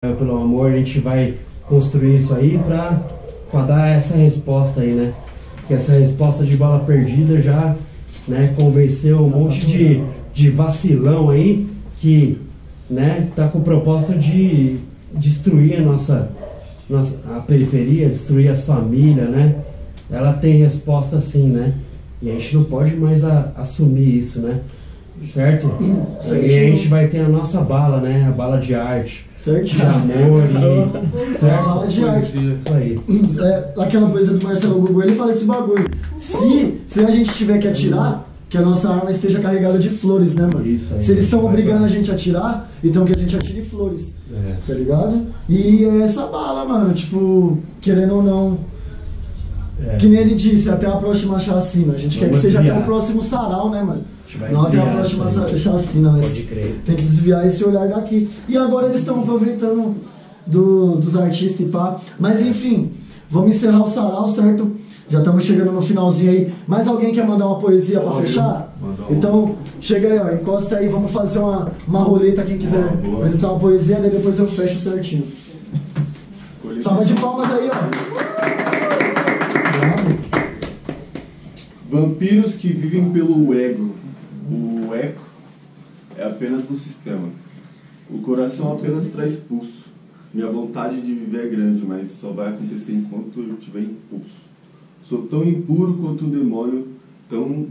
pelo amor, a gente vai construir isso aí para dar essa resposta aí, né? Porque essa resposta de bala perdida já, né, convenceu um monte de vacilão aí que, né, tá com o propósito de destruir a periferia, destruir as famílias, né? Ela tem resposta sim, né? E a gente não pode mais assumir isso, né? Certo? E a gente vai ter a nossa bala, né? A bala de arte. Certo? De amor e... Certo? Bala de arte. Isso aí. Aquela coisa do Marcelo Gugu, ele fala esse bagulho. Se a gente tiver que atirar, que a nossa arma esteja carregada de flores, né, mano? Isso aí. Se eles estão obrigando a gente a atirar, então que a gente atire flores. Tá ligado? E é essa bala, mano, tipo, querendo ou não. Que nem ele disse, até a próxima chacina. A gente quer que seja até o próximo sarau, né, mano? Não até a próxima chacina, mas tem que desviar esse olhar daqui. E agora eles estão aproveitando dos artistas e pá. Mas enfim, vamos encerrar o sarau, certo? Já estamos chegando no finalzinho aí. Mais alguém quer mandar uma poesia pra fechar? Então, chega aí, ó, encosta aí, vamos fazer uma roleta, quem quiser apresentar uma poesia, daí depois eu fecho certinho. Salva de palmas aí, ó. Vampiros que vivem pelo ego. O eco é apenas um sistema. O coração apenas traz pulso. Minha vontade de viver é grande, mas só vai acontecer enquanto eu tiver impulso. Sou tão impuro quanto um demônio, tão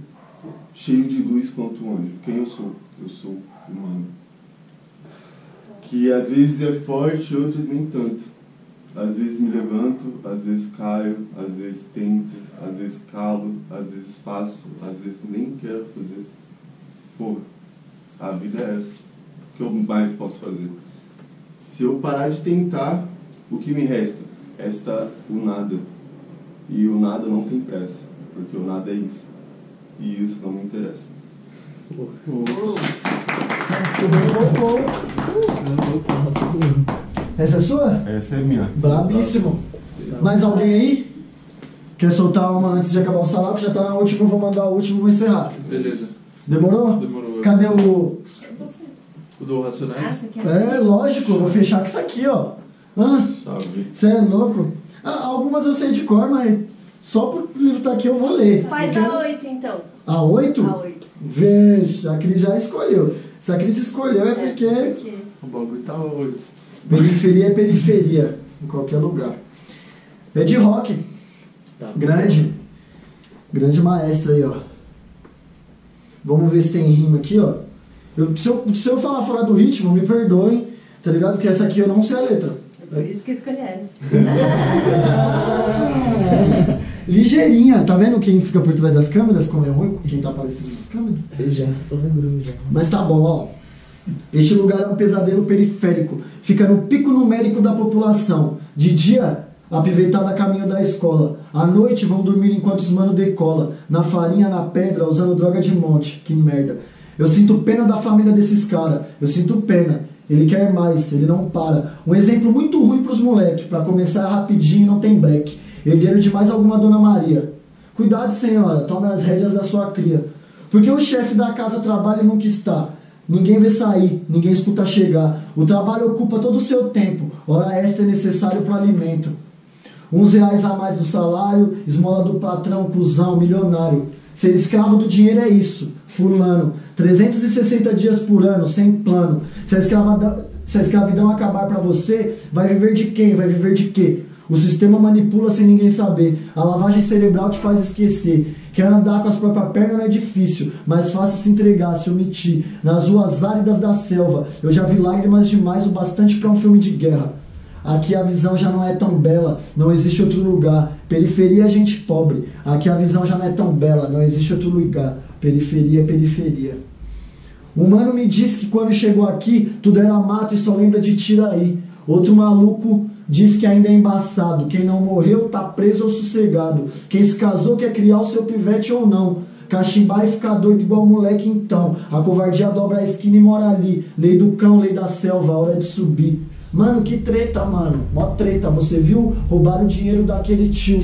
cheio de luz quanto um anjo. Quem eu sou? Eu sou humano. Que às vezes é forte, outras nem tanto. Às vezes me levanto, às vezes caio, às vezes tento, às vezes calo, às vezes faço, às vezes nem quero fazer. Porra, a vida é essa. O que eu mais posso fazer? Se eu parar de tentar, o que me resta? Resta o nada. E o nada não tem pressa, porque o nada é isso. E isso não me interessa. Essa é sua? Essa é minha. Brabíssimo. Mais alguém aí? Quer soltar uma antes de acabar o sarau? Que já tá na última, eu vou mandar a última e vou encerrar. Beleza. Demorou? Demorou. Cadê o... O do Racionais? Lógico, eu vou fechar com isso aqui, ó. Você é louco? Algumas eu sei de cor, mas só por livro tá aqui eu vou ler. Faz a 8 então. A 8? A 8. Veja, a Cris já escolheu. Se a Cris escolheu é porque... O bagulho tá 8. Periferia é periferia, em qualquer lugar. É de rock. Grande. Grande maestro aí, ó. Vamos ver se tem rima aqui, ó. Se eu falar fora do ritmo, me perdoem, tá ligado? Porque essa aqui eu não sei a letra. É por isso que eu escolhi essa. Ligeirinha, tá vendo quem fica por trás das câmeras? Como é ruim quem tá aparecendo nas câmeras? Eu já tô lembrando já. Mas tá bom, ó. Este lugar é um pesadelo periférico. Fica no pico numérico da população. De dia, a piveitada a caminho da escola. À noite vão dormir enquanto os mano decola. Na farinha, na pedra, usando droga de monte. Que merda. Eu sinto pena da família desses caras. Eu sinto pena. Ele quer mais, ele não para. Um exemplo muito ruim pros moleque. Pra começar rapidinho não tem break. Herdeiro de mais alguma Dona Maria. Cuidado, senhora, tome as rédeas da sua cria. Porque o chefe da casa trabalha e nunca está. Ninguém vê sair, ninguém escuta chegar. O trabalho ocupa todo o seu tempo. Hora extra é necessário para alimento. Uns reais a mais do salário, esmola do patrão, cuzão, milionário. Ser escravo do dinheiro é isso, fulano. 360 dias por ano, sem plano. Se a escravidão acabar pra você, vai viver de quem? Vai viver de quê? O sistema manipula sem ninguém saber. A lavagem cerebral te faz esquecer. Quer andar com as próprias pernas não é difícil, mas fácil se entregar, se omitir. Nas ruas áridas da selva, eu já vi lágrimas demais, o bastante pra um filme de guerra. Aqui a visão já não é tão bela, não existe outro lugar. Periferia é gente pobre. Aqui a visão já não é tão bela, não existe outro lugar. Periferia é periferia. Um mano me disse que quando chegou aqui, tudo era mato e só lembra de Tiraí. Outro maluco diz que ainda é embaçado. Quem não morreu tá preso ou sossegado. Quem se casou quer criar o seu pivete ou não. Cachimbar e ficar doido igual moleque então. A covardia dobra a esquina e mora ali. Lei do cão, lei da selva, hora de subir. Mano, que treta, mano. Mó treta. Você viu? Roubaram o dinheiro daquele tio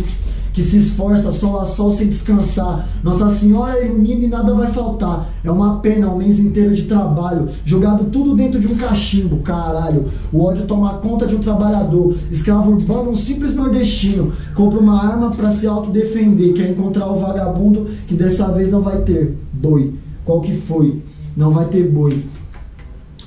que se esforça sol a sol sem descansar. Nossa Senhora ilumina e nada vai faltar. É uma pena, um mês inteiro de trabalho, jogado tudo dentro de um cachimbo, caralho. O ódio toma conta de um trabalhador, escravo urbano, um simples nordestino. Compra uma arma pra se autodefender, quer encontrar o vagabundo que dessa vez não vai ter boi. Qual que foi? Não vai ter boi.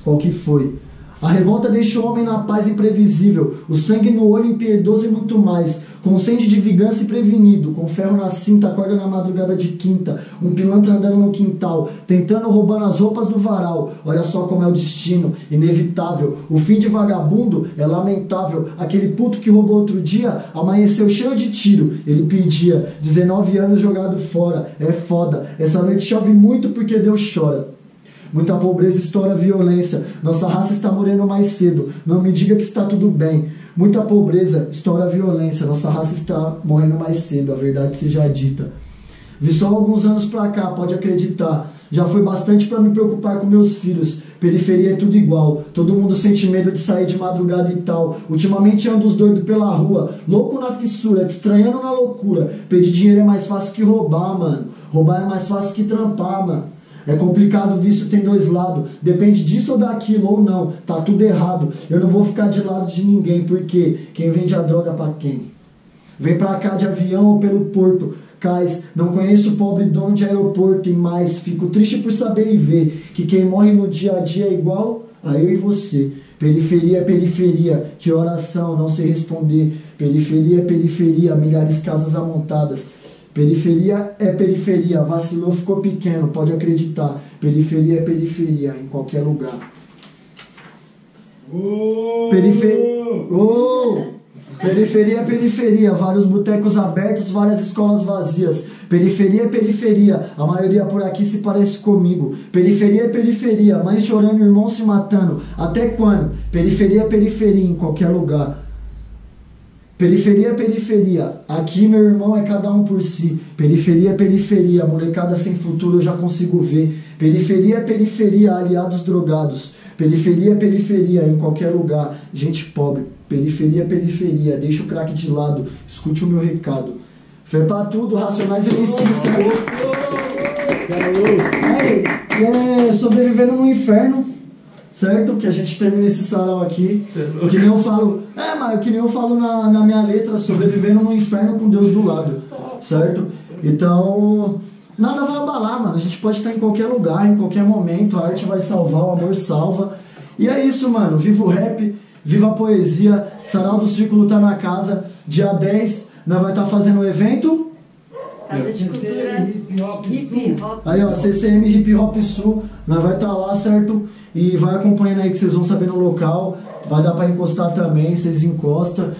Qual que foi? A revolta deixou o homem na paz imprevisível, o sangue no olho impiedoso e muito mais, com sede de vingança e prevenido, com ferro na cinta, acorda na madrugada de quinta, um pilantra andando no quintal, tentando roubar as roupas do varal. Olha só como é o destino, inevitável, o fim de vagabundo é lamentável. Aquele puto que roubou outro dia, amanheceu cheio de tiro, ele pedia, 19 anos jogado fora, é foda, essa noite chove muito porque Deus chora. Muita pobreza estoura violência, nossa raça está morrendo mais cedo, não me diga que está tudo bem. Muita pobreza estoura violência, nossa raça está morrendo mais cedo, a verdade seja dita. Vi só alguns anos pra cá, pode acreditar, já foi bastante pra me preocupar com meus filhos. Periferia é tudo igual, todo mundo sente medo de sair de madrugada e tal. Ultimamente ando os doidos pela rua, louco na fissura, te estranhando na loucura. Pedir dinheiro é mais fácil que roubar, mano, roubar é mais fácil que trampar, mano. É complicado, o vício tem dois lados, depende disso ou daquilo ou não, tá tudo errado. Eu não vou ficar de lado de ninguém, porque quem vende a droga pra quem? Vem pra cá de avião ou pelo porto, cais, não conheço o pobre dono de aeroporto e mais, fico triste por saber e ver que quem morre no dia a dia é igual a eu e você. Periferia é periferia, que oração, não sei responder. Periferia é periferia, milhares de casas amontadas. Periferia é periferia, vacilou, ficou pequeno, pode acreditar. Periferia é periferia, em qualquer lugar. Periferia é periferia, vários botecos abertos, várias escolas vazias. Periferia é periferia, a maioria por aqui se parece comigo. Periferia é periferia, mães chorando, irmãos se matando. Até quando? Periferia é periferia, em qualquer lugar. Periferia é periferia, aqui meu irmão é cada um por si. Periferia é periferia, molecada sem futuro eu já consigo ver. Periferia é periferia, aliados drogados. Periferia é periferia, em qualquer lugar, gente pobre. Periferia é periferia, deixa o crack de lado, escute o meu recado. Fé pra tudo, Racionais MC, sobrevivendo no inferno. Certo? Que a gente termina esse sarau aqui. Que nem eu falo. Mas que nem eu falo na minha letra, sobrevivendo no inferno com Deus do lado. Certo? Então, nada vai abalar, mano. A gente pode estar em qualquer lugar, em qualquer momento. A arte vai salvar, o amor salva. E é isso, mano. Viva o rap, viva a poesia. Sarau do Círculo tá na casa. Dia 10, nós vai estar fazendo um evento. Casa de Cultura Hip Hop. Aí, ó, CCM Hip Hop Sul. Nós vai estar lá, certo? E vai acompanhando aí que vocês vão saber no local. Vai dar pra encostar também, vocês encostam.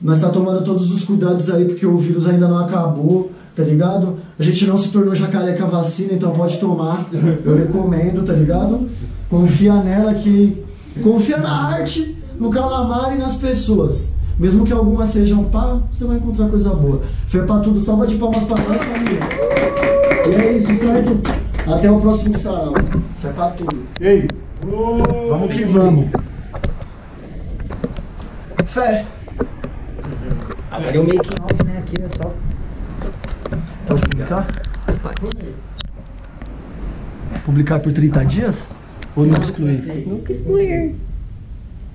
Nós tá tomando todos os cuidados aí, porque o vírus ainda não acabou, tá ligado? A gente não se tornou jacaré com a vacina, então pode tomar. Eu recomendo, tá ligado? Confia nela que... Confia na arte, no calamar e nas pessoas. Mesmo que algumas sejam pá, você vai encontrar coisa boa. Fé pra tudo, salva de palmas pra nós, família. E é isso, certo? Até o próximo sarau. Fé pra tudo. Ei! Vamos que vamos. Fé. Agora eu meio que off, né? Aqui é só. Pode publicar? Publicar por 30 dias? Ou nunca excluir? Nunca excluir.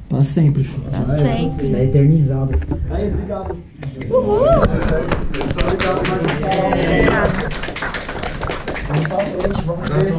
Pra sempre, filho. Pra sempre. Tá eternizado. Aí, obrigado. Uhul. Obrigado mais um sarau. Exato. Vamos pra frente, vamos ver.